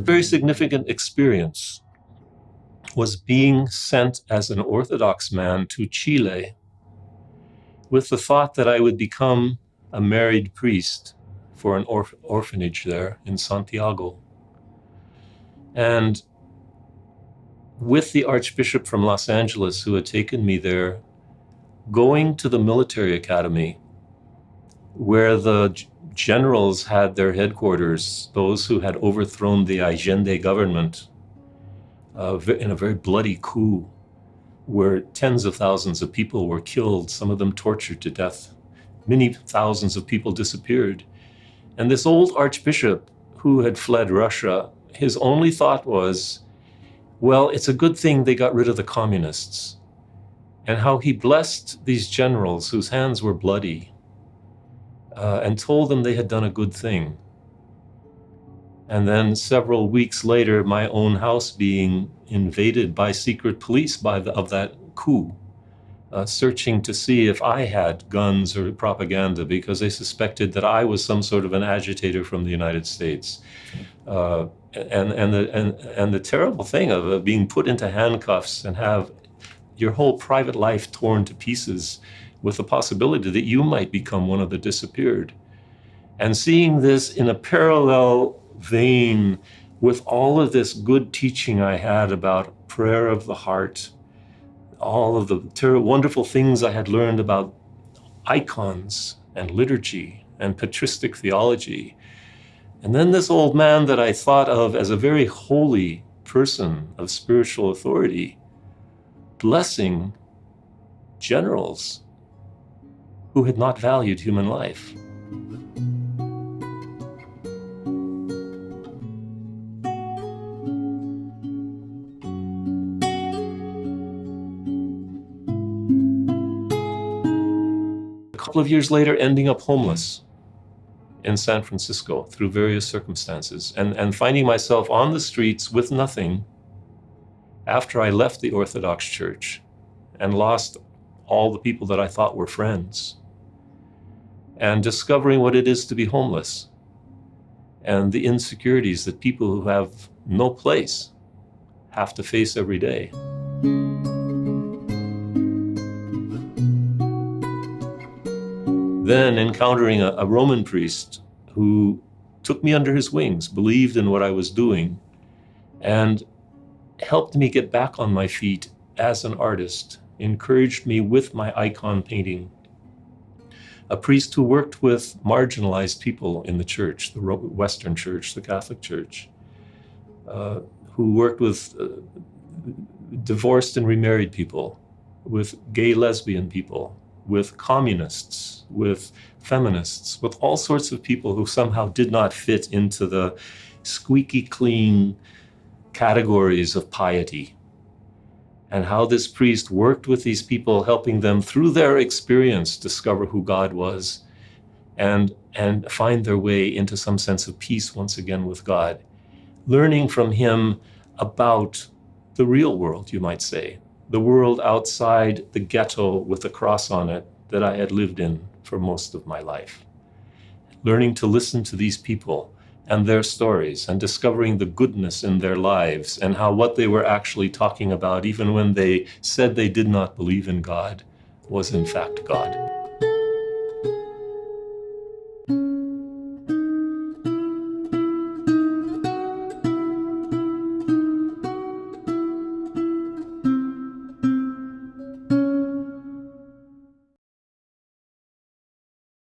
very significant experience was being sent as an Orthodox man to Chile with the thought that I would become a married priest for an orphanage there in Santiago. And with the Archbishop from Los Angeles who had taken me there, going to the military academy where the generals had their headquarters, those who had overthrown the Allende government in a very bloody coup where tens of thousands of people were killed, some of them tortured to death. Many thousands of people disappeared. And this old archbishop who had fled Russia, his only thought was, well, it's a good thing they got rid of the communists. And how he blessed these generals whose hands were bloody and told them they had done a good thing. And then several weeks later, my own house being invaded by secret police of that coup, searching to see if I had guns or propaganda because they suspected that I was some sort of an agitator from the United States. And the terrible thing of being put into handcuffs and have your whole private life torn to pieces with the possibility that you might become one of the disappeared. And seeing this in a parallel vein with all of this good teaching I had about prayer of the heart, all of the wonderful things I had learned about icons and liturgy and patristic theology. And then this old man that I thought of as a very holy person of spiritual authority, blessing generals who had not valued human life. A couple of years later, ending up homeless in San Francisco through various circumstances and finding myself on the streets with nothing after I left the Orthodox Church and lost all the people that I thought were friends, and discovering what it is to be homeless and the insecurities that people who have no place have to face every day. Then encountering a Roman priest who took me under his wings, believed in what I was doing, and helped me get back on my feet as an artist, encouraged me with my icon painting. A priest who worked with marginalized people in the church, the Western Church, the Catholic Church, who worked with divorced and remarried people, with gay, lesbian people, with communists, with feminists, with all sorts of people who somehow did not fit into the squeaky clean categories of piety. And how this priest worked with these people, helping them through their experience discover who God was and find their way into some sense of peace once again with God. Learning from him about the real world, you might say, the world outside the ghetto with a cross on it that I had lived in for most of my life. Learning to listen to these people and their stories and discovering the goodness in their lives and how what they were actually talking about, even when they said they did not believe in God, was in fact God.